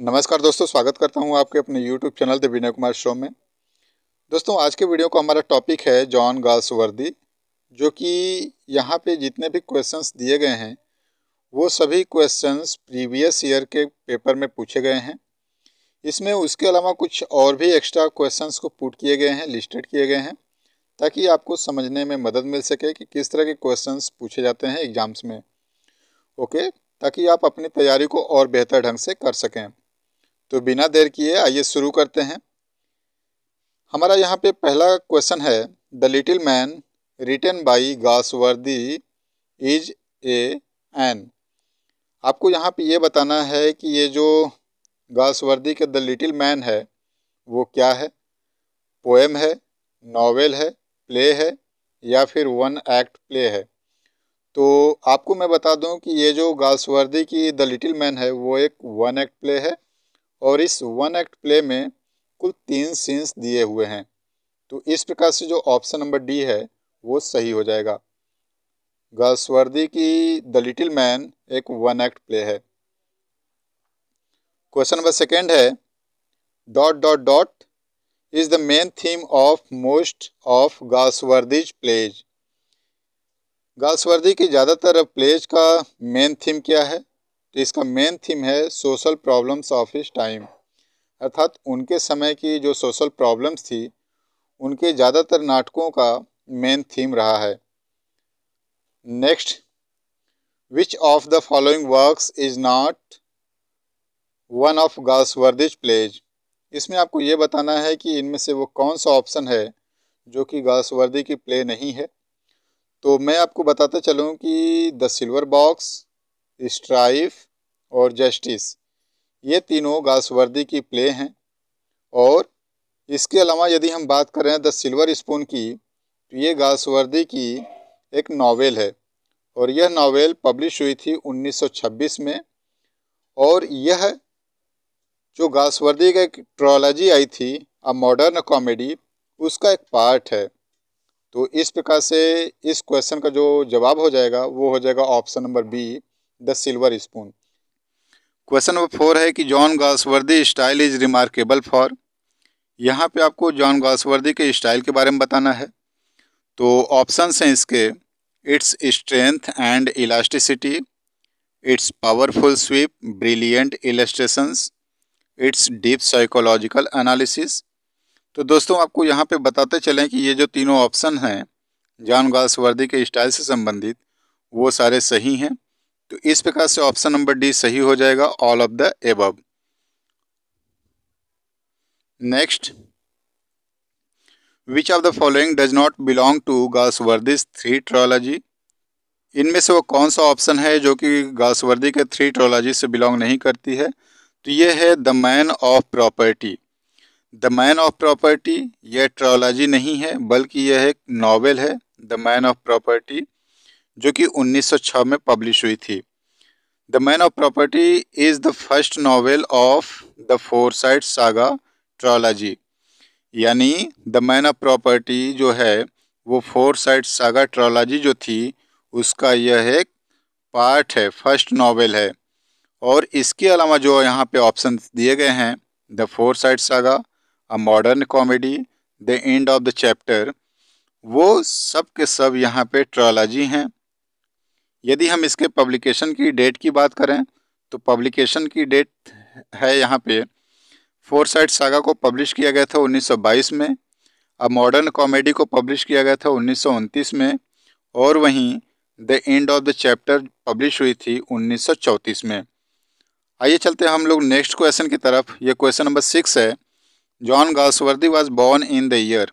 नमस्कार दोस्तों, स्वागत करता हूं आपके अपने YouTube channel the Vinay Kumar show में। दोस्तों, आज के वीडियो का हमारा टॉपिक है जॉन गाल्सवर्दी, जो कि यहाँ पे जितने भी क्वेश्चंस दिए गए हैं वो सभी क्वेश्चंस प्रीवियस ईयर के पेपर में पूछे गए हैं। इसमें उसके अलावा कुछ और भी एक्स्ट्रा क्वेश्चंस को पुट किए गए हैं, लिस्टेड किए गए हैं, ताकि आपको समझने में मदद मिल सके कि किस तरह के क्वेश्चंस पूछे जाते हैं एग्जाम्स में। ओके, ताकि आप अपनी तैयारी को और बेहतर ढंग से कर सकें। तो बिना देर किए आइए शुरू करते हैं। हमारा यहाँ पे पहला क्वेश्चन है, the little man written by Galsworthy is an. आपको यहाँ पे ये बताना है कि ये जो गाल्सवर्दी के द लिटिल मैन है वो क्या है। पोएम है, नॉवेल है, प्ले है या फिर वन एक्ट प्ले है। तो आपको मैं बता दूं कि ये जो गाल्सवर्दी की द लिटिल मैन है वो एक वन एक्ट प्ले है और इस वन एक्ट प्ले में कुल 3 सीन्स दिए हुए हैं। तो इस प्रकार से जो ऑप्शन नंबर डी है वो सही हो जाएगा। गाल्सवर्दी की द लिटिल मैन एक वन एक्ट प्ले है। क्वेश्चन नंबर सेकेंड है, dot dot dot is the main theme of most of Galsworthy's plays. Galsworthy की ज़्यादातर प्लेज का मेन थीम क्या है? तो इसका मेन थीम है social problems of his time, अर्थात उनके समय की जो सोशल प्रॉब्लम्स थी उनके ज़्यादातर नाटकों का मेन थीम रहा है। Next, which of the following works is not one of Galsworthy's plays. इसमें आपको ये बताना है कि इनमें से वो कौन सा ऑप्शन है जो कि गाल्सवर्दी की प्ले नहीं है। तो मैं आपको बताते चलूँ कि द सिल्वर बॉक्स, स्ट्राइफ और जस्टिस, ये तीनों गाल्सवर्दी की प्ले हैं। और इसके अलावा यदि हम बात करें द सिल्वर स्पून की, तो ये गाल्सवर्दी की एक नॉवेल है और यह नॉवेल पब्लिश हुई थी 1926 में। और यह जो गाल्सवर्दी का एक ट्रोलॉजी आई थी अ मॉडर्न कॉमेडी, उसका एक पार्ट है। तो इस प्रकार से इस क्वेश्चन का जो जवाब हो जाएगा वो हो जाएगा option number B, the silver spoon. Question number 4 है कि John Galsworthy style is remarkable for. यहाँ पे आपको जॉन गाल्सवर्दी के स्टाइल के बारे में बताना है। तो ऑप्शंस हैं इसके, its strength and elasticity, its powerful sweep, brilliant illustrations, its deep psychological analysis. तो दोस्तों, आपको यहाँ पे बताते चलें कि ये जो तीनों ऑप्शन हैं जॉन गाल्सवर्दी के स्टाइल से संबंधित, वो सारे सही हैं। तो इस प्रकार से ऑप्शन नंबर डी सही हो जाएगा, all of the above. Next, which of the following does not belong to Galsworthy's 3 trilogy. इनमें से वो कौन सा ऑप्शन है जो कि गाल्सवर्दी के 3 ट्रोलॉजी से बिलोंग नहीं करती है? तो ये है The Man of property. The Man of property यह ट्रोलॉजी नहीं है बल्कि यह एक नॉवेल है, द मैन ऑफ प्रॉपर्टी, जो कि 1906 में पब्लिश हुई थी। The Man of Property is the first novel of the Forsyte saga trilogy. यानी द मैन ऑफ प्रॉपर्टी जो है वो फोरसाइट सागा ट्रोलॉजी जो थी उसका यह एक पार्ट है, फर्स्ट नॉवेल है। और इसके अलावा जो यहाँ पे ऑप्शन दिए गए हैं, the Forsyte saga, a modern Comedy, The End of the chapter, वो सब के सब यहाँ पे ट्रोलॉजी हैं। यदि हम इसके पब्लिकेशन की डेट की बात करें तो पब्लिकेशन की डेट है यहाँ पे, फोरसाइट सागा को पब्लिश किया गया था 1922 में, अ मॉडर्न कॉमेडी को पब्लिश किया गया था 1929 में, और वहीं the End of the Chapter publish हुई थी 1934 में। आइए चलते हैं हम लोग नेक्स्ट क्वेश्चन की तरफ। ये क्वेश्चन नंबर 6 है, John Galsworthy was born in the year.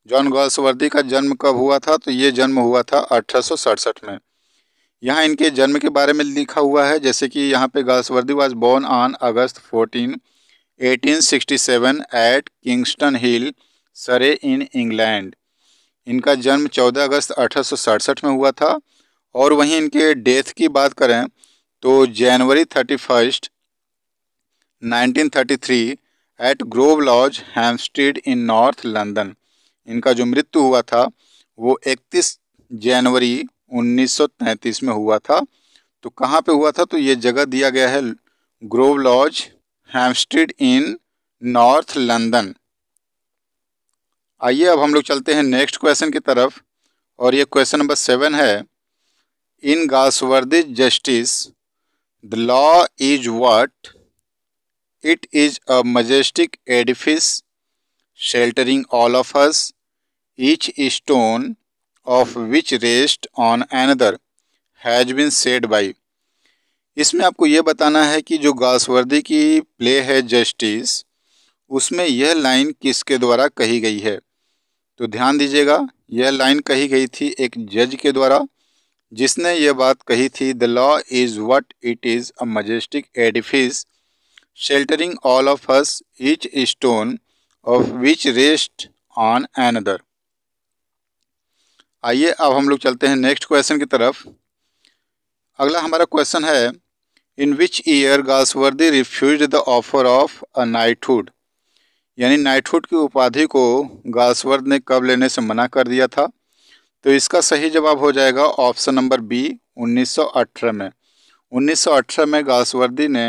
John Galsworthy का जन्म कब हुआ था? तो ये जन्म हुआ था 1867 में। यहाँ इनके जन्म के बारे में लिखा हुआ है, जैसे कि यहाँ पे Galsworthy was born on August 14, 1867 at Kingston Hill, Surrey in England. इनका जन्म 14 अगस्त 1867 में हुआ था। और वहीं इनके डेथ की बात करें तो जनवरी 31, 1933 एट ग्रोव लॉज, हैम्पस्टेड इन नॉर्थ लंदन। इनका जो मृत्यु हुआ था वो 31 जनवरी 1933 में हुआ था। तो कहाँ पे हुआ था? तो ये जगह दिया गया है ग्रोव लॉज, हैम्पस्टेड इन नॉर्थ लंदन। आइए अब हम लोग चलते हैं नेक्स्ट क्वेश्चन की तरफ, और ये क्वेश्चन नंबर 7 है। In Galsworthy Justice the law is what? It is a majestic edifice sheltering all of us, each stone of which rests on another has been said by। इसमें आपको ये बताना है कि जो गाल्सवर्दी की प्ले है जस्टिस, उसमें यह लाइन किसके द्वारा कही गई है। तो ध्यान दीजिएगा, यह लाइन कही गई थी एक जज के द्वारा, जिसने यह बात कही थी, the law is what it is a majestic Edifice sheltering all of us, each stone of which rest on another. आइए अब हम लोग चलते हैं नेक्स्ट क्वेश्चन की तरफ। अगला हमारा क्वेश्चन है, in which year Galsworthy refused the offer of a knighthood? Knighthood नाइटहुड की उपाधि को गाल्सवर्द ने कब लेने से मना कर दिया था। तो इसका सही जवाब हो जाएगा ऑप्शन नंबर बी, 1918 में। 1918 में गाल्सवर्दी ने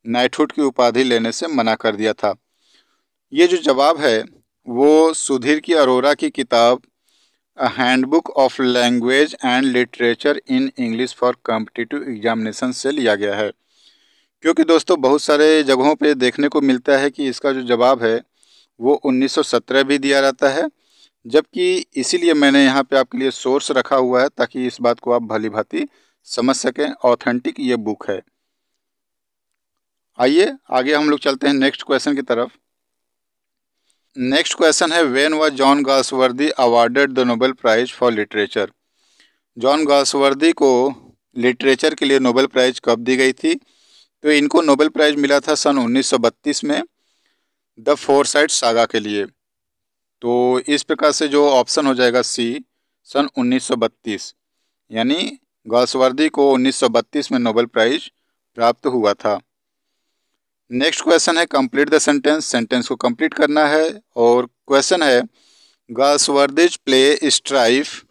नाइटहुड की उपाधि लेने से मना कर दिया था। ये जो जवाब है वो सुधीर की अरोरा की किताब a handbook of language and literature in English for competitive examination से लिया गया है। क्योंकि दोस्तों बहुत सारे जगहों पे देखने को मिलता है कि इसका जो जवाब है वो 1917 भी दिया रहता है, जबकि इसीलिए मैंने यहाँ पे आपके लिए सोर्स रखा हुआ है ताकि इस बात को आप भली भांति समझ सकें। ऑथेंटिक ये बुक है। आइए आगे हम लोग चलते हैं नेक्स्ट क्वेश्चन की तरफ। नेक्स्ट क्वेश्चन है, when was John Galsworthy awarded the Nobel prize for literature? John Galsworthy को लिटरेचर के लिए नोबेल प्राइज कब दी गई थी? तो इनको नोबेल प्राइज मिला था सन 1932 में द फोरसाइट सागा के लिए। तो इस प्रकार से जो ऑप्शन हो जाएगा सी, सन 1932, यानी गाल्सवर्दी को 1932 में नोबेल प्राइज प्राप्त हुआ था। नेक्स्ट क्वेश्चन है, कंप्लीट द सेंटेंस। सेंटेंस को कंप्लीट करना है, और क्वेश्चन है, Galsworthy's play Strife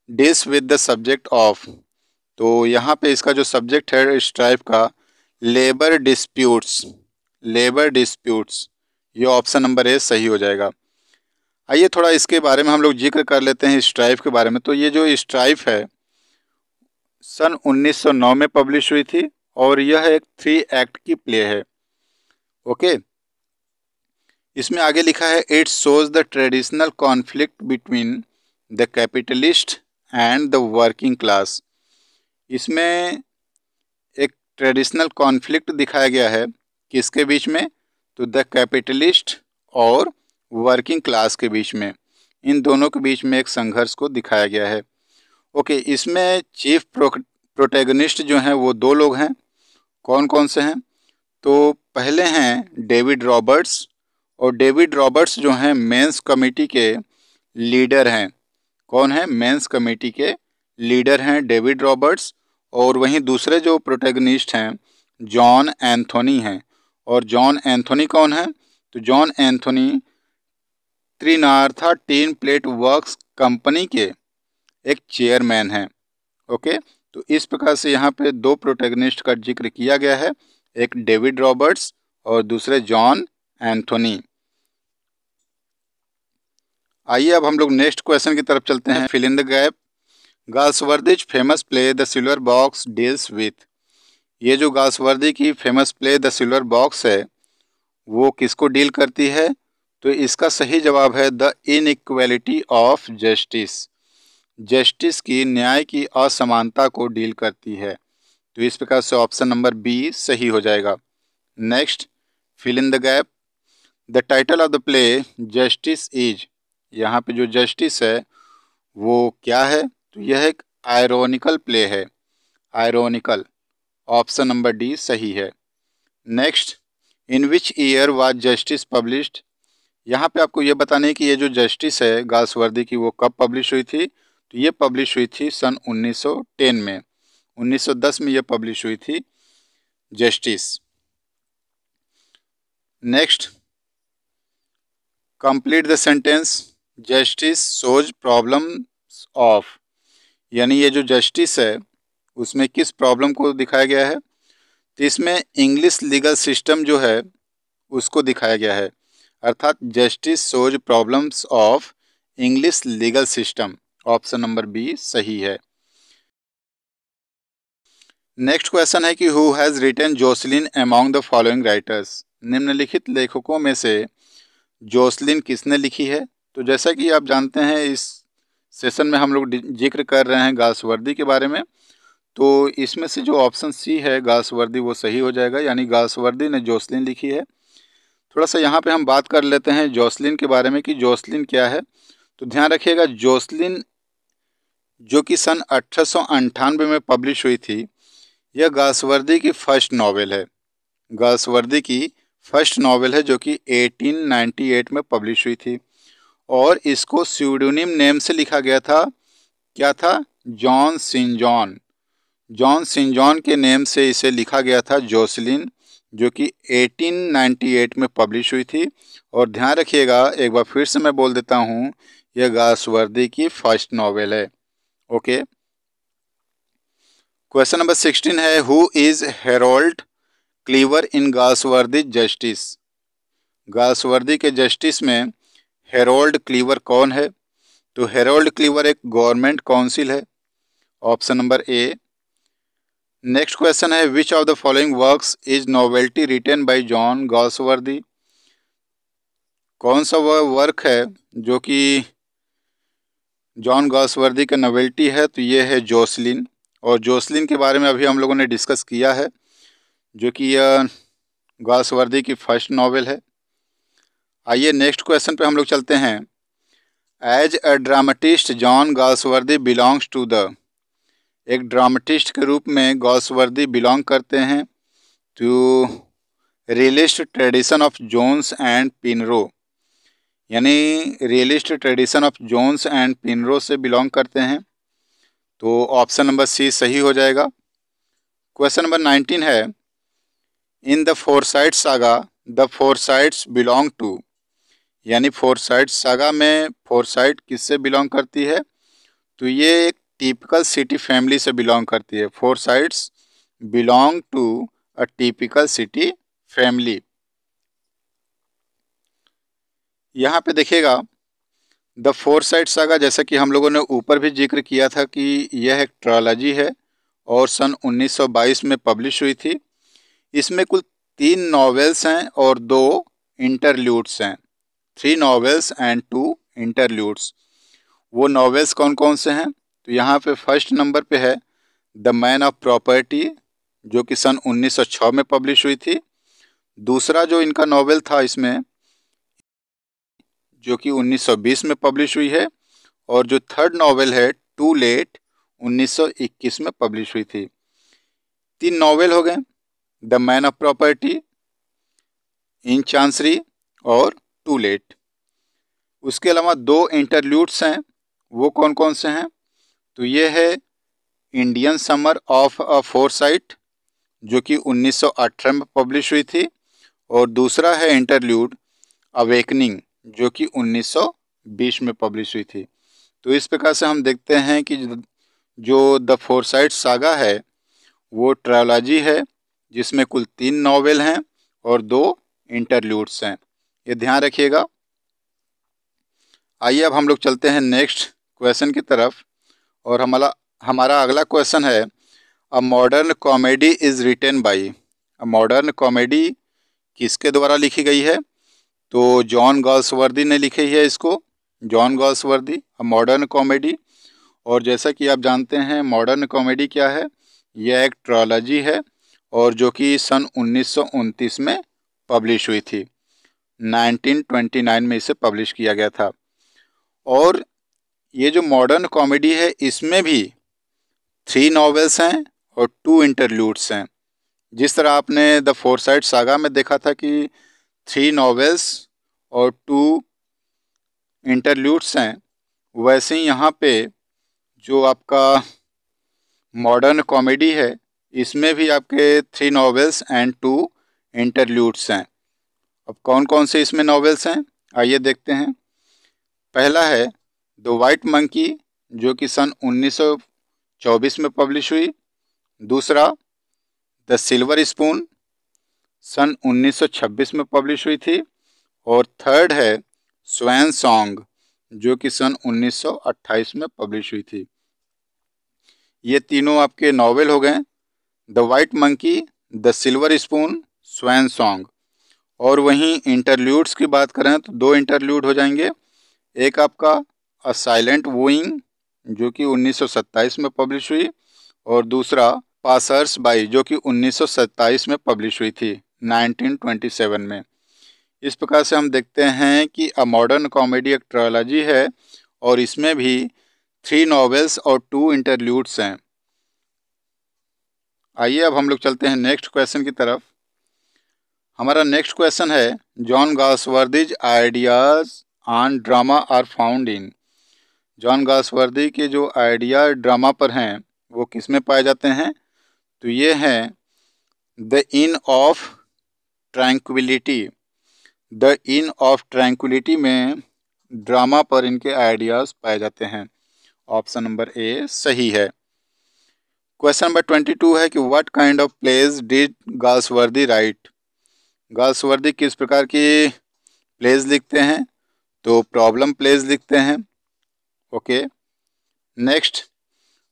deals with the subject of. तो यहाँ पे इसका जो सब्जेक्ट है स्ट्राइफ का, लेबर डिस्प्यूट्स। लेबर डिस्प्यूट्स, ये ऑप्शन नंबर ए सही हो जाएगा। आइए थोड़ा इसके बारे में हम लोग जिक्र कर लेते हैं स्ट्राइफ के बारे में। तो ये जो स्ट्राइफ है सन 1909 में पब्लिश हुई थी, और यह एक 3 एक्ट की प्ले है। ओके, इसमें आगे लिखा है, it shows the traditional conflict between the capitalist and the working class. इसमें एक ट्रेडिशनल कॉन्फ्लिक्ट दिखाया गया है, किसके बीच में? तो द कैपिटलिस्ट और वर्किंग क्लास के बीच में, इन दोनों के बीच में एक संघर्ष को दिखाया गया है। ओके, इसमें चीफ प्रोटैगनिस्ट जो हैं वो 2 लोग हैं। कौन कौन से हैं? तो पहले हैं डेविड रॉबर्ट्स, और डेविड रॉबर्ट्स जो हैं मेंस कमेटी के लीडर हैं। कौन है? मेंस कमेटी के लीडर हैं डेविड रॉबर्ट्स। और वहीं दूसरे जो प्रोटैगनिस्ट हैं जॉन एंथोनी हैं। और जॉन एंथोनी कौन है? तो John Anthony Trenartha tin plate works company के एक चेयरमैन हैं। ओके, तो इस प्रकार से यहाँ पे 2 प्रोटैगनिस्ट का जिक्र किया गया है, एक डेविड रॉबर्ट्स और दूसरे जॉन एंथोनी। आइए अब हम लोग नेक्स्ट क्वेश्चन की तरफ चलते हैं। Fill in the gap. Galsworthy's famous play The Silver Box deals with. ये जो गाल्सवर्दी की famous play The Silver Box है वो किसको डील करती है? तो इसका सही जवाब है the inequality of justice. Justice की, न्याय की असमानता को डील करती है। तो इस प्रकार से ऑप्शन नंबर बी सही हो जाएगा। Next, fill in the gap. The title of the play Justice is. यहाँ पे जो जस्टिस है वो क्या है? तो यह एक आयरोनिकल प्ले है। आयरोनिकल, ऑप्शन नंबर डी सही है। Next, in which year was justice published. यहाँ पे आपको ये बताना है कि ये जो जस्टिस है गाल्सवर्दी की वो कब पब्लिश हुई थी। तो ये पब्लिश हुई थी सन 1910 में। 1910 में ये पब्लिश हुई थी justice. Next, complete the sentence. Justice shows problems of. यानी ये जो जस्टिस है उसमें किस प्रॉब्लम को दिखाया गया है? तो इसमें इंग्लिश लीगल सिस्टम जो है उसको दिखाया गया है, अर्थात Justice shows problems of English legal system. Option number B सही है। नेक्स्ट क्वेश्चन है कि who has written Jocelyn among the following writers. निम्नलिखित लेखकों में से जोसलिन किसने लिखी है? तो जैसा कि आप जानते हैं इस सेशन में हम लोग जिक्र कर रहे हैं गाल्सवर्दी के बारे में, तो इसमें से जो ऑप्शन सी है गाल्सवर्दी वो सही हो जाएगा, यानी गाल्सवर्दी ने जोसलिन लिखी है। थोड़ा सा यहाँ पे हम बात कर लेते हैं जोसलिन के बारे में कि जोसलिन क्या है। तो ध्यान रखिएगा, जोसलिन जो कि सन 1898 में पब्लिश हुई थी, यह गाल्सवर्दी की फर्स्ट नॉवेल है। गाल्सवर्दी की फर्स्ट नॉवेल है जो कि 1898 में पब्लिश हुई थी, और इसको स्यूडोनिम नेम से लिखा गया था। क्या था? जॉन सिन जॉन। जॉन सिन जॉन के नेम से इसे लिखा गया था जोसलिन, जो कि 1898 में पब्लिश हुई थी। और ध्यान रखिएगा, एक बार फिर से मैं बोल देता हूँ, यह गाल्सवर्दी की फर्स्ट नॉवेल है। ओके। क्वेश्चन नंबर 16 है, who is Harold Cleaver in Galsworthy Justice. Galsworthy के जस्टिस में हेरोल्ड क्लीवर कौन है? तो हेरोल्ड क्लीवर एक गवर्नमेंट काउंसिल है। Option number A. Next question है, which of the following works is novelty written by John Galsworthy. कौन सा वह वर्क है जो कि जॉन गाल्सवर्दी का नॉवेल्टी है? तो ये है जोसलिन। और जोसलिन के बारे में अभी हम लोगों ने डिस्कस किया है, जो कि यह गाल्सवर्दी की फर्स्ट नॉवेल है। आइए नेक्स्ट क्वेश्चन पे हम लोग चलते हैं। As a dramatist John Galsworthy belongs to the. एक ड्रामेटिस्ट के रूप में गाल्सवर्दी बिलोंग करते हैं to realist tradition of Jones and Pinero, यानी realist tradition of Jones and Pinero से बिलोंग करते हैं। तो ऑप्शन नंबर सी सही हो जाएगा। क्वेश्चन नंबर 19 है, in the Forsyte saga the Forsytes belong to, यानी फोरसाइट सागा में फोरसाइट किससे बिलोंग करती है? तो ये एक टिपिकल सिटी फैमिली से बिलोंग करती है। Forsytes belong to a typical city family. यहाँ पे देखिएगा, द फोरसाइट सागा, जैसा कि हम लोगों ने ऊपर भी जिक्र किया था कि यह एक ट्रायलॉजी है और सन 1922 में पब्लिश हुई थी। इसमें कुल 3 नॉवेल्स हैं और 2 इंटरल्यूड्स हैं। 3 नॉवेल्स एंड 2 इंटरल्यूड्स। वो नॉवेल्स कौन कौन से हैं? तो यहाँ पे फर्स्ट नंबर पे है द मैन ऑफ प्रॉपर्टी, जो कि सन 1906 में पब्लिश हुई थी। दूसरा जो इनका नॉवेल था इसमें, जो कि 1920 में पब्लिश हुई है। और जो थर्ड नॉवेल है टू लेट, 1921 में पब्लिश हुई थी। 3 नॉवेल हो गए, the Man of property, in chancery और टू लेट। उसके अलावा 2 इंटरल्यूड्स हैं। वो कौन कौन से हैं? तो ये है Indian summer of a foresight, जो कि 1918 में पब्लिश हुई थी। और दूसरा है इंटरल्यूड अवेकनिंग, जो कि 1920 में पब्लिश हुई थी। तो इस प्रकार से हम देखते हैं कि जो द फोरसाइट सागा है वो ट्रायलॉजी है, जिसमें कुल 3 नॉवेल हैं और 2 इंटरल्यूड्स हैं। ये ध्यान रखिएगा। आइए अब हम लोग चलते हैं नेक्स्ट क्वेश्चन की तरफ। और हमारा अगला क्वेश्चन है, a modern comedy is written by. A modern comedy किसके द्वारा लिखी गई है? तो जॉन गाल्सवर्दी ने लिखी है इसको। John Galsworthy, a modern comedy. और जैसा कि आप जानते हैं मॉडर्न कॉमेडी क्या है, यह एक ट्रायलॉजी है और जो कि सन 1929 में पब्लिश हुई थी। 1929 में इसे पब्लिश किया गया था। और ये जो मॉडर्न कॉमेडी है इसमें भी 3 नॉवेल्स हैं और 2 इंटरल्यूड्स हैं। जिस तरह आपने द फोरसाइट सागा में देखा था कि 3 नॉवेल्स और 2 इंटरल्यूड्स हैं, वैसे ही यहाँ पे जो आपका मॉडर्न कॉमेडी है इसमें भी आपके 3 नॉवेल्स एंड 2 इंटरल्यूड्स हैं। अब कौन कौन से इसमें नॉवेल्स हैं आइए देखते हैं। पहला है द वाइट मंकी, जो कि सन 1924 में पब्लिश हुई। दूसरा द सिल्वर स्पून। सन 1926 में पब्लिश हुई थी। और थर्ड है स्वैन सॉन्ग जो कि सन 1928 में पब्लिश हुई थी। ये तीनों आपके नॉवेल हो गए, the white monkey, the silver spoon, swan song. और वहीं इंटरल्यूड्स की बात करें तो दो इंटरल्यूड हो जाएंगे। एक आपका अ साइलेंट वूइंग जो कि 1927 में पब्लिश हुई, और दूसरा पासर्स बाई जो कि 1927 में पब्लिश हुई थी 1927 में। इस प्रकार से हम देखते हैं कि अ मॉडर्न कॉमेडी एक ट्रायोलॉजी है और इसमें भी 3 नॉवेल्स और 2 इंटरल्यूड्स हैं। आइए अब हम लोग चलते हैं नेक्स्ट क्वेश्चन की तरफ। हमारा नेक्स्ट क्वेश्चन है John Galsworthy's ideas on drama are found in. John Galsworthy के जो आइडिया ड्रामा पर हैं वो किस में पाए जाते हैं? तो ये हैं the inn of tranquillity. The inn of tranquillity में ड्रामा पर इनके आइडियाज पाए जाते हैं। ऑप्शन नंबर ए सही है। क्वेश्चन नंबर 22 है कि what kind of plays did Galsworthy write. Galsworthy किस प्रकार की प्लेज लिखते हैं? तो प्रॉब्लम प्लेज लिखते हैं। Okay. Next,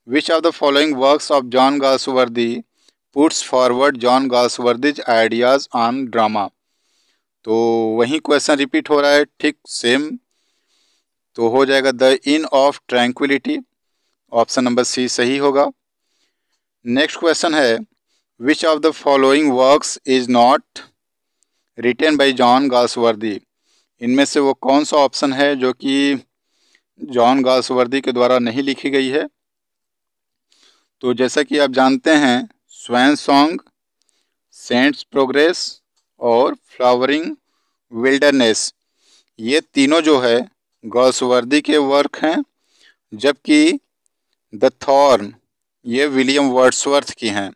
which of the following works of John Galsworthy puts forward John Galsworthy's ideas on drama. तो वही क्वेश्चन रिपीट हो रहा है, ठीक सेम। तो हो जाएगा the inn of tranquillity. Option number C सही होगा। नेक्स्ट क्वेश्चन है which of the following works is not written by John Galsworthy. इनमें से वो कौन सा ऑप्शन है जो कि जॉन गाल्सवर्दी के द्वारा नहीं लिखी गई है? तो जैसा कि आप जानते हैं स्वैन सॉन्ग, सेंट्स प्रोग्रेस और फ्लावरिंग विल्डरनेस, ये तीनों जो है गाल्सवर्दी के वर्क हैं, जबकि द थॉर्न ये विलियम वर्ड्सवर्थ की हैं।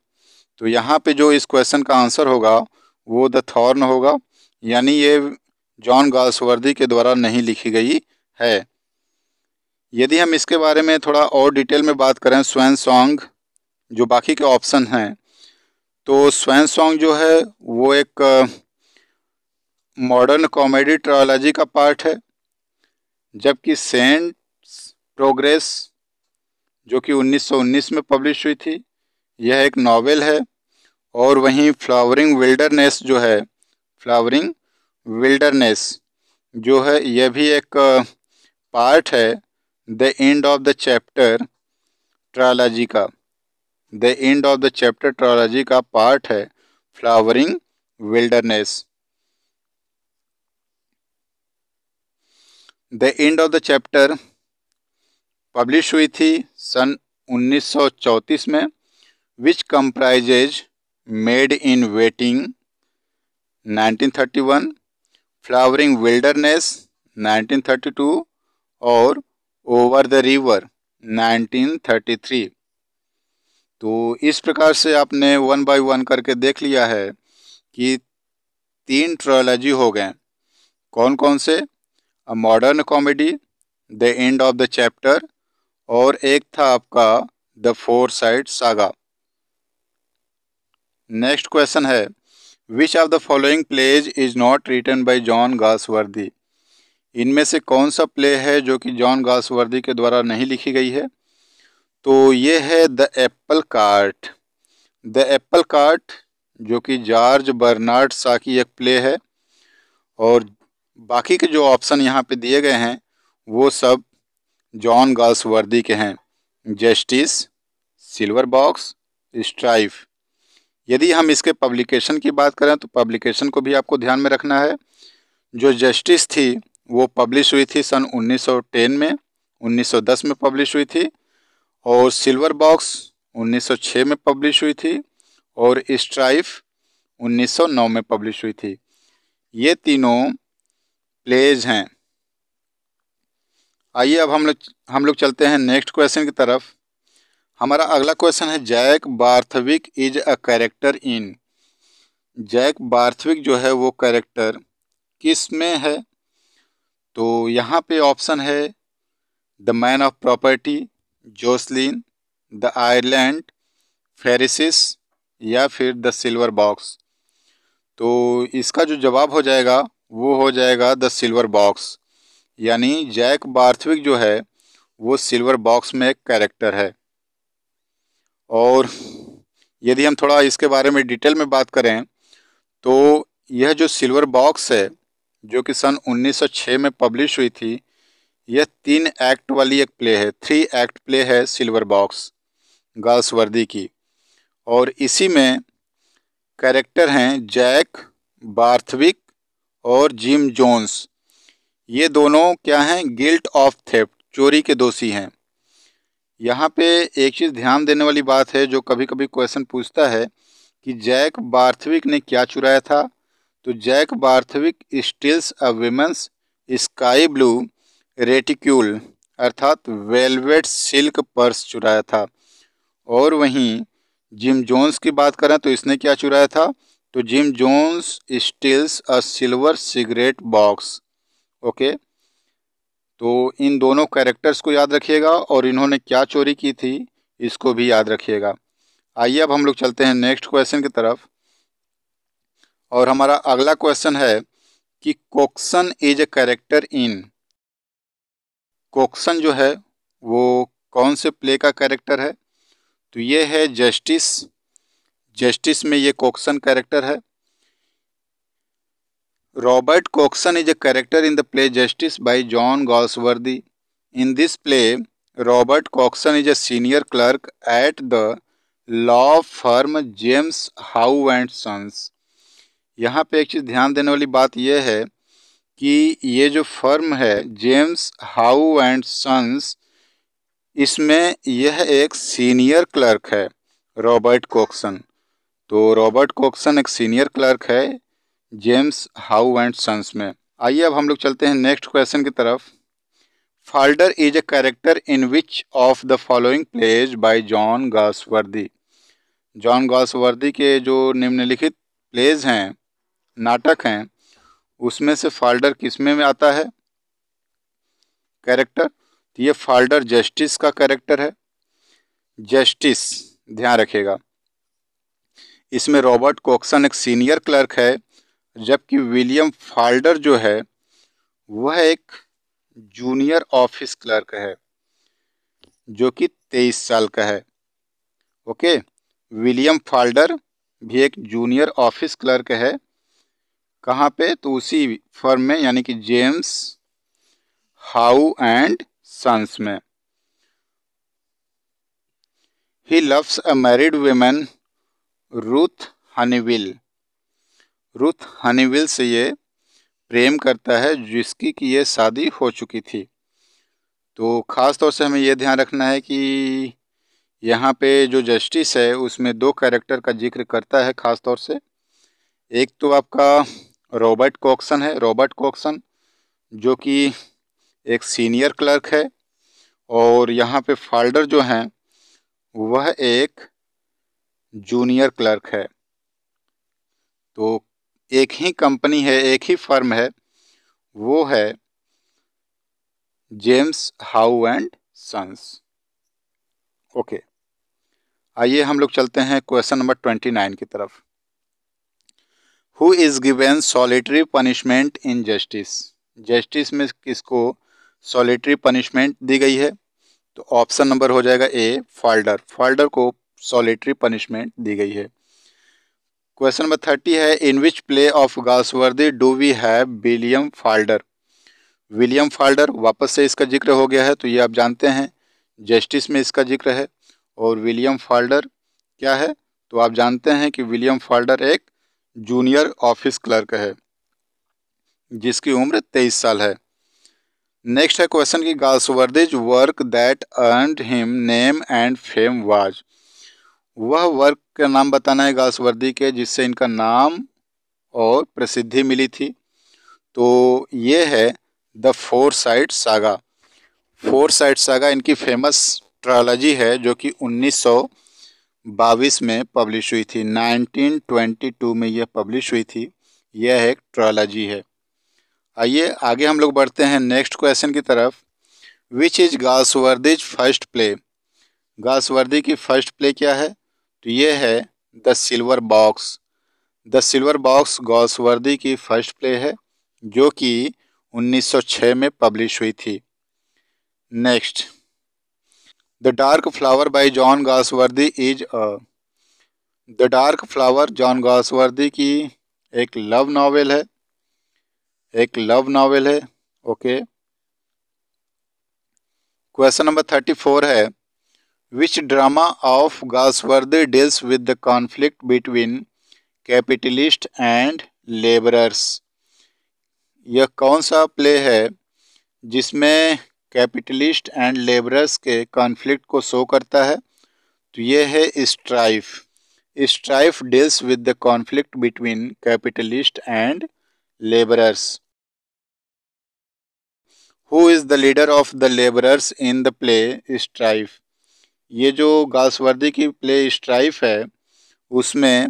तो यहाँ पे जो इस क्वेश्चन का आंसर होगा वो द थॉर्न होगा, यानी ये जॉन गाल्सवर्दी के द्वारा नहीं लिखी गई है। यदि हम इसके बारे में थोड़ा और डिटेल में बात करें स्वैन सॉन्ग जो बाकी के ऑप्शन हैं, तो स्वैन सॉन्ग जो है वो एक मॉडर्न कॉमेडी ट्रायोलॉजी का पार्ट है, जबकि सेंट्स प्रोग्रेस जो कि 1919 में पब्लिश हुई थी यह एक नॉवेल है। और वहीं फ्लावरिंग विल्डरनेस जो है, फ्लावरिंग विल्डरनेस जो है यह भी एक पार्ट है The End of the Chapter trilogy का। The End of the Chapter trilogy का पार्ट है Flowering Wilderness. The End of the Chapter publish हुई थी सन 1934 में, which comprises Maid in Waiting 1931, Flowering Wilderness 1932 और ओवर द रिवर 1933। तो इस प्रकार से आपने 1 बाय 1 करके देख लिया है कि 3 ट्रायोलॉजी हो गए। कौन कौन से? A modern Comedy, The End of the Chapter, और एक था आपका The Forsyte saga. Next question है which of the following plays is not written by John Galsworthy. इनमें से कौन सा प्ले है जो कि जॉन गाल्सवर्दी के द्वारा नहीं लिखी गई है? तो ये है the Apple cart. The Apple cart जो कि जॉर्ज बर्नार्ड शॉ की एक प्ले है, और बाकी के जो ऑप्शन यहाँ पे दिए गए हैं वो सब जॉन गाल्सवर्दी के हैं, जस्टिस, सिल्वर बॉक्स, स्ट्राइफ। यदि हम इसके पब्लिकेशन की बात करें तो पब्लिकेशन को भी आपको ध्यान में रखना है। जो जस्टिस थी वो पब्लिश हुई थी सन 1910 में, 1910 में पब्लिश हुई थी, और सिल्वर बॉक्स 1906 में पब्लिश हुई थी, और स्ट्राइफ 1909 में पब्लिश हुई थी। ये तीनों प्लेज हैं। आइए अब हम लोग चलते हैं नेक्स्ट क्वेश्चन की तरफ। हमारा अगला क्वेश्चन है Jack Barthwick is a character in. Jack Barthwick जो है वो कैरेक्टर किस में है? तो यहाँ पे ऑप्शन है The Man of Property, Jocelyn, The Ireland, Pharisees, या फिर द सिल्वर बॉक्स। तो इसका जो जवाब हो जाएगा वो हो जाएगा द सिल्वर बॉक्स, यानी जैक बार्थविक जो है वो सिल्वर बॉक्स में एक कैरेक्टर है। और यदि हम थोड़ा इसके बारे में डिटेल में बात करें तो यह जो सिल्वर बॉक्स है जो कि सन 1906 में पब्लिश हुई थी, यह 3 एक्ट वाली एक प्ले है, 3 एक्ट प्ले है सिल्वर बॉक्स गाल्सवर्दी की। और इसी में कैरेक्टर हैं जैक बार्थविक और जिम जोन्स। ये दोनों क्या हैं? गिल्ट ऑफ थेफ्ट, चोरी के दोषी हैं। यहाँ पे एक चीज़ ध्यान देने वाली बात है, जो कभी कभी क्वेश्चन पूछता है कि जैक बार्थविक ने क्या चुराया था। तो जैक बार्थविक स्टील्स अ विमेंस स्काई ब्लू रेटिक्यूल अर्थात वेलवेट सिल्क पर्स चुराया था। और वहीं जिम जोन्स की बात करें तो इसने क्या चुराया था? तो Jim Jones steals a silver cigarette box. Okay, तो इन दोनों कैरेक्टर्स को याद रखिएगा और इन्होंने क्या चोरी की थी इसको भी याद रखिएगा। आइए अब हम लोग चलते हैं नेक्स्ट क्वेश्चन की तरफ। और हमारा अगला क्वेश्चन है कि कोक्सन इज ए कैरेक्टर इन। कोक्सन जो है वो कौन से प्ले का कैरेक्टर है? तो ये है जस्टिस। जस्टिस में ये कोक्सन कैरेक्टर है। Robert Cokeson is a character in the play Justice by John Galsworthy. In this play, Robert Coxon is a senior clerk at the law firm James Howe and Sons. यहाँ पे एक चीज़ ध्यान देने वाली बात यह है कि ये जो फर्म है जेम्स हाउ एंड सन्स, इसमें यह एक सीनियर क्लर्क है रॉबर्ट कोक्सन। तो रॉबर्ट कोक्सन एक सीनियर क्लर्क है जेम्स हाउ एंड सन्स में। आइए अब हम लोग चलते हैं नेक्स्ट क्वेश्चन की तरफ। Falder is a character in which of the following pledge bye John Galsworthy. John Galsworthy के जो निम्नलिखित प्लेज हैं, नाटक हैं, उसमें से फाल्डर किसमें में आता है कैरेक्टर? तो ये फाल्डर जस्टिस का कैरेक्टर है। जस्टिस ध्यान रखिएगा, इसमें रॉबर्ट कोक्सन एक सीनियर क्लर्क है, जबकि विलियम फाल्डर जो है वह एक जूनियर ऑफिस क्लर्क है जो कि 23 साल का है। ओके, विलियम फाल्डर भी एक जूनियर ऑफिस क्लर्क है। कहाँ पे? तो उसी फर्म में, यानी कि जेम्स हाउ एंड सन्स में। He loves a married women Ruth Honeywill. Ruth Honeywill से ये प्रेम करता है जिसकी कि ये शादी हो चुकी थी। तो ख़ास तौर से हमें ये ध्यान रखना है कि यहाँ पे जो जस्टिस है उसमें 2 कैरेक्टर का जिक्र करता है ख़ास तौर से। एक तो आपका रॉबर्ट कोक्सन है, रॉबर्ट कोक्सन जो कि एक सीनियर क्लर्क है, और यहाँ पे फाल्डर जो हैं वह एक जूनियर क्लर्क है। तो एक ही कंपनी है, एक ही फर्म है, वो है James How and Sons. Okay, आइए हम लोग चलते हैं क्वेश्चन नंबर 29 की तरफ। Who is given solitary punishment in justice. Justice में किसको सॉलिटरी पनिशमेंट दी गई है? तो ऑप्शन नंबर हो जाएगा ए, फाल्डर। फाल्डर को सॉलिटरी पनिशमेंट दी गई है। क्वेश्चन नंबर 30 है, in which play of Galsworthy do we have William Falder. William Falder, वापस से इसका जिक्र हो गया है, तो ये आप जानते हैं जस्टिस में इसका जिक्र है। और विलियम फाल्डर क्या है? तो आप जानते हैं कि विलियम फाल्डर एक जूनियर ऑफिस क्लर्क है जिसकी उम्र 23 साल है। नेक्स्ट है क्वेश्चन की Galsworthy's work that earned him name and fame was. वह वर्क का नाम बताना है गाल्सवर्दी के जिससे इनका नाम और प्रसिद्धि मिली थी। तो ये है the Forsyte saga. Four side saga इनकी फेमस ट्रायोलॉजी है जो कि 1922 में पब्लिश हुई थी। 1922 में यह पब्लिश हुई थी। यह एक ट्रायोलॉजी है। आइए आगे हम लोग बढ़ते हैं नेक्स्ट क्वेश्चन की तरफ। Which is Galsworthy's first play. Galsworthy की फर्स्ट प्ले क्या है? तो ये है The Silver Box. The Silver Box Galsworthy की फर्स्ट प्ले है जो कि 1906 में पब्लिश हुई थी। Next, The Dark Flower by John Galsworthy is The Dark Flower John Galsworthy की एक लव नॉवेल है, ओके। क्वेश्चन नंबर 34 है, which drama of Galsworthy deals with the conflict between capitalist and labourers. यह कौन सा play है जिसमें capitalist and labourers के कॉन्फ्लिक्ट को शो करता है? तो ये है Strife. Strife deals with the conflict between capitalist and labourers. Who is the leader of the labourers in the play strife. ये जो गॉसवर्दी की प्ले स्ट्राइफ है उसमें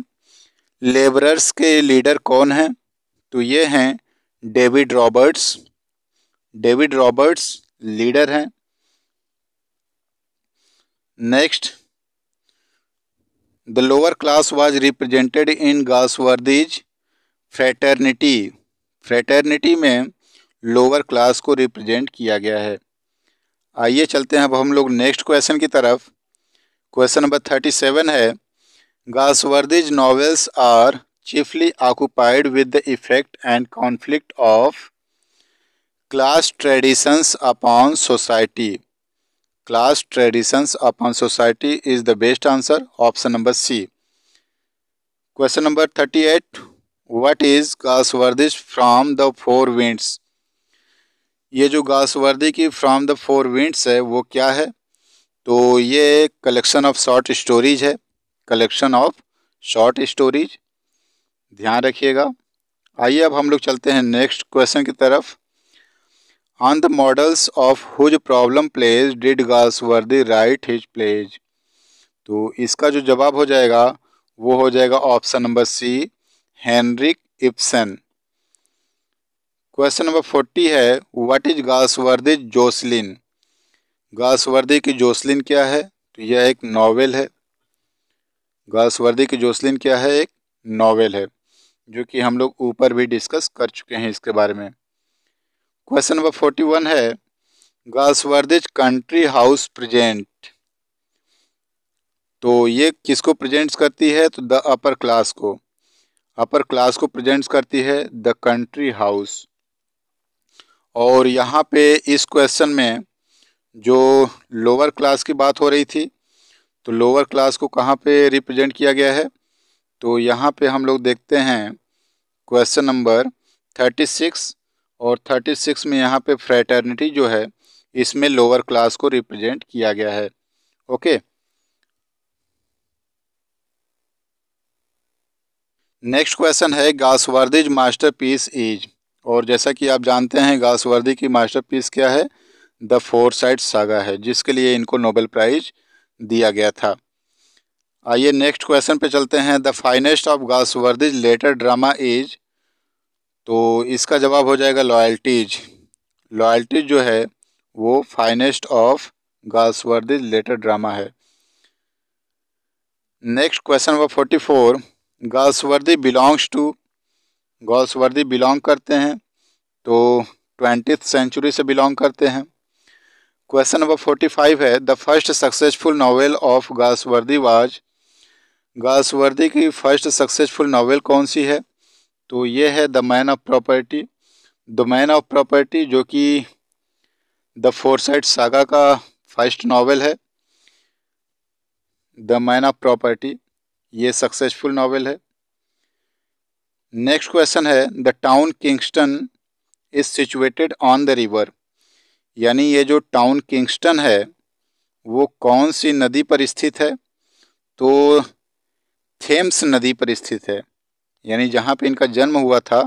लेबरर्स के लीडर कौन हैं? तो ये हैं David Roberts. David Roberts leader हैं। Next, the lower class was represented in Galsworthy's Fraternity. Fraternity में लोअर क्लास को रिप्रेजेंट किया गया है। आइए चलते हैं अब हम लोग नेक्स्ट क्वेश्चन की तरफ। क्वेश्चन नंबर 37 है, Galsworthy's novels are chiefly occupied with the effect and conflict of class traditions upon society. Class traditions upon society is the best answer, option number C. Question number 38, what is Galsworthy's from the four winds. ये जो गॉसवर्दी की from the four winds है वो क्या है? तो ये collection of short stories है, कलेक्शन ऑफ शॉर्ट स्टोरीज, ध्यान रखिएगा। आइए अब हम लोग चलते हैं नेक्स्ट क्वेश्चन की तरफ। On the models of whose problem plays did Galsworthy write his plays. तो इसका जो जवाब हो जाएगा वो हो जाएगा option number C, Henrik Ibsen. Question number 40 है, what is Galsworthy Jocelyn. Galsworthy की जोसलिन क्या है? तो यह एक नॉवेल है। गॉसवर्दी की जोसलिन क्या है? एक नॉवेल है जो कि हम लोग ऊपर भी डिस्कस कर चुके हैं इसके बारे में। क्वेश्चन नंबर 41 है, गॉसवर्दीज कंट्री हाउस प्रेजेंट। तो ये किसको प्रेजेंट्स करती है? तो द अपर क्लास को, अपर क्लास को प्रेजेंट्स करती है द कंट्री हाउस। और यहाँ पे इस क्वेश्चन में जो लोअर क्लास की बात हो रही थी, तो लोअर क्लास को कहाँ पे रिप्रेजेंट किया गया है? तो यहाँ पे हम लोग देखते हैं क्वेश्चन नंबर 36 और 36 में यहाँ पे फ्रेटर्निटी जो है इसमें लोअर क्लास को रिप्रेजेंट किया गया है, ओके। नेक्स्ट क्वेश्चन है, गॉसवर्दीज मास्टरपीस इज। और जैसा कि आप जानते हैं गॉसवर्दी की मास्टरपीस क्या है? द फोरसाइट सागा है, जिसके लिए इनको नोबेल प्राइज दिया गया था। आइए नेक्स्ट क्वेश्चन पे चलते हैं। The finest of Galsworthy's later drama is. तो इसका जवाब हो जाएगा लॉयल्टीज। लॉयल्टीज जो है वो finest of Galsworthy's later drama है। Next question number 44, Galsworthy belongs to. Galsworthy belong करते हैं तो 20th सेंचुरी से बिलोंग करते हैं। क्वेश्चन नंबर 45 है, the first successful novel of गॉसवर्दी was. गॉसवर्दी की फर्स्ट सक्सेसफुल नॉवेल कौन सी है? तो ये है The Man of property. The Man of Property जो कि द फोरसाइट सागा का फर्स्ट नॉवेल है। द मैन ऑफ प्रॉपर्टी ये सक्सेसफुल नॉवेल है। नेक्स्ट क्वेश्चन है, the town Kingston is situated on the river. यानी ये जो टाउन किंगस्टन है वो कौन सी नदी पर स्थित है? तो थेम्स नदी पर स्थित है। यानी जहाँ पे इनका जन्म हुआ था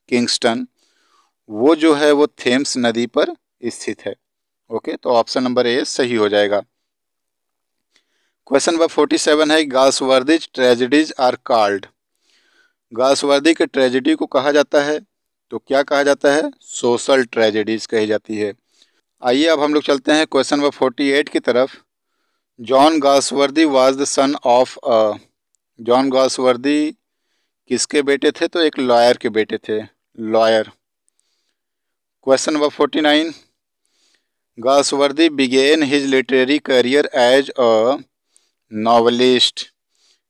किंगस्टन, वो जो है वो थेम्स नदी पर स्थित है, ओके। तो ऑप्शन नंबर ए सही हो जाएगा। क्वेश्चन नंबर 47 है, गॉसवर्दीज ट्रेजेडीज आर कॉल्ड। गॉसवर्दी के ट्रेजेडी को कहा जाता है तो क्या कहा जाता है? सोशल ट्रेजेडीज कही जाती है। आइए अब हम लोग चलते हैं क्वेश्चन नंबर 48 की तरफ। John Galsworthy was the son of John Galsworthy किसके बेटे थे? तो एक लॉयर के बेटे थे, lawyer. Question number 49, Galsworthy began his literary career as a novelist.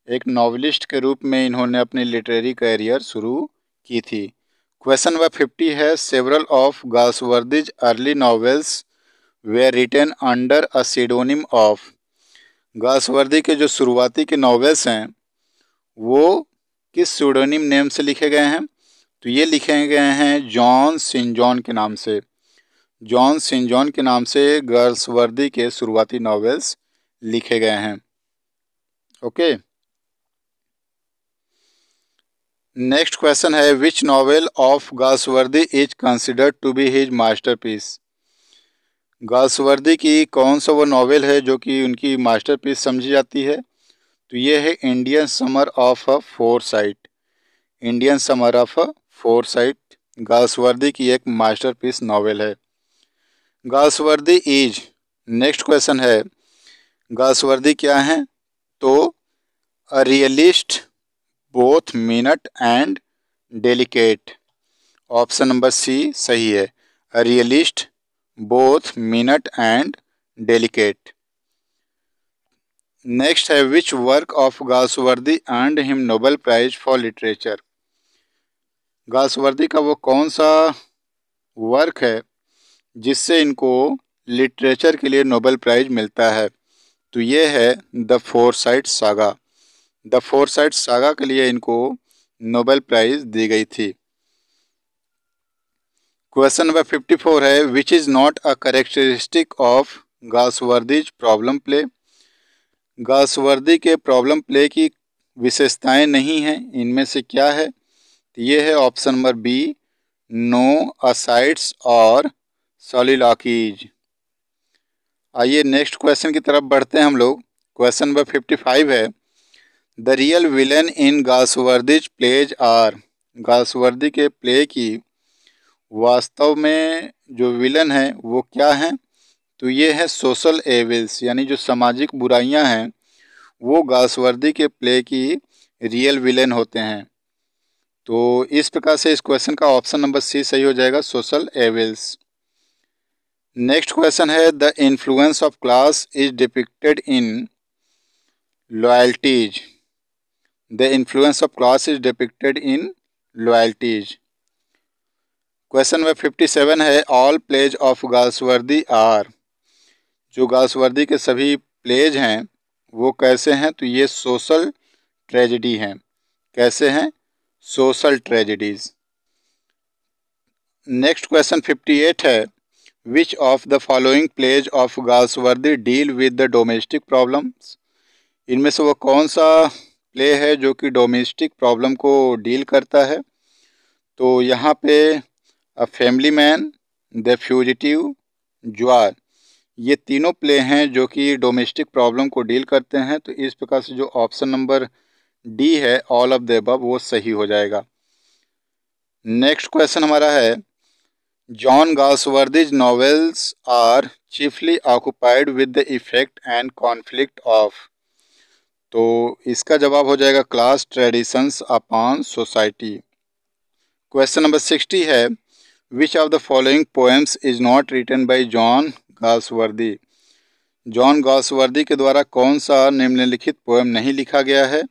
एक नॉवलिस्ट के रूप में इन्होंने अपनी लिटरेरी करियर शुरू की थी। क्वेश्चन नंबर 50 है, several of Galsworthy's early novels were written under a pseudonym of. Galsworthy के जो शुरुआती के नॉवेल्स हैं वो किस सीडोनिम नेम से लिखे गए हैं? तो ये लिखे गए हैं जॉन सेंट जॉन के नाम से। जॉन सेंट जॉन के नाम से गाल्सवर्दी के शुरुआती नॉवेल्स लिखे गए हैं। ओके, नेक्स्ट क्वेश्चन है, which novel of Galsworthy is considered to be his masterpiece. Galsworthy की कौन सा वो नॉवेल है जो कि उनकी मास्टरपीस समझी जाती है? तो ये है Indian summer of a Forsyte. Indian summer of a Forsyte Galsworthy की एक मास्टरपीस नॉवेल है। गाल्सवर्दी इज, नेक्स्ट क्वेश्चन है, गाल्सवर्दी क्या है? तो a realist both minute and delicate. Option number C सही है, a realist both minute and delicate. Next है, which work of Galsworthy earned him Nobel prize for literature. Galsworthy का वो कौन सा वर्क है जिससे इनको लिटरेचर के लिए नोबेल प्राइज मिलता है? तो ये है the Forsyte saga. The Forsyte saga के लिए इनको नोबेल प्राइज दी गई थी। क्वेश्चन नंबर 54 है, which is not a characteristic of Galsworthy's problem play. Galsworthy के प्रॉब्लम प्ले की विशेषताएं नहीं हैं, इनमें से क्या है? तो ये है option number B, no asides और सॉलिलॉकीज। आइए नेक्स्ट क्वेश्चन की तरफ बढ़ते हैं हम लोग। क्वेश्चन नंबर 55 है, the real villain in Galsworthy's plays are. Galsworthy के प्ले की वास्तव में जो विलन है वो क्या है? तो ये है सोशल एविल्स, यानी जो सामाजिक बुराइयां हैं वो गाल्सवर्दी के प्ले की रियल विलेन होते हैं। तो इस प्रकार से इस क्वेश्चन का ऑप्शन नंबर सी सही हो जाएगा, सोशल एविल्स। नेक्स्ट क्वेश्चन है, the influence of class is depicted in Loyalties. The influence of class is depicted in Loyalties. Question number 57 है, all plays of Galsworthy are. जो Galsworthy के सभी pledge हैं वो कैसे हैं? तो ये सोशल ट्रेजेडी हैं। कैसे हैं? Social tragedies. नेक्स्ट क्वेश्चन 58 है, which of the following pledge of Galsworthy deal with the domestic problems. इनमें से वो कौन सा प्ले है जो कि डोमेस्टिक प्रॉब्लम को डील करता है? तो यहाँ पे a family man, the fugitive, ज्वार, ये तीनों प्ले हैं जो कि डोमेस्टिक प्रॉब्लम को डील करते हैं। तो इस प्रकार से जो ऑप्शन नंबर डी है, ऑल ऑफ द अबव, वो सही हो जाएगा। नेक्स्ट क्वेश्चन हमारा है, John Galsworthy's novels are chiefly occupied with the effect and conflict of. तो इसका जवाब हो जाएगा class traditions upon society. Question number 60 है, which of the following poems is not written by John Galsworthy. John Galsworthy के द्वारा कौन सा निम्नलिखित पोएम नहीं लिखा गया है?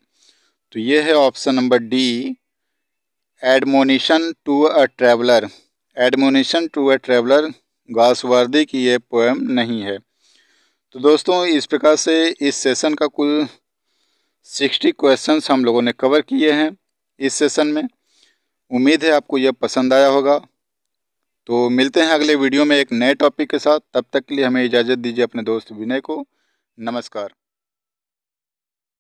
तो ये है option number D, admonition to a traveller. Admonition to a traveller Galsworthy की ये पोएम नहीं है। तो दोस्तों, इस प्रकार से इस सेशन का कुल 60 क्वेश्चंस हम लोगों ने कवर किए हैं इस सेशन में। उम्मीद है आपको यह पसंद आया होगा। तो मिलते हैं अगले वीडियो में एक नए टॉपिक के साथ। तब तक के लिए हमें इजाज़त दीजिए अपने दोस्त विनय को। नमस्कार।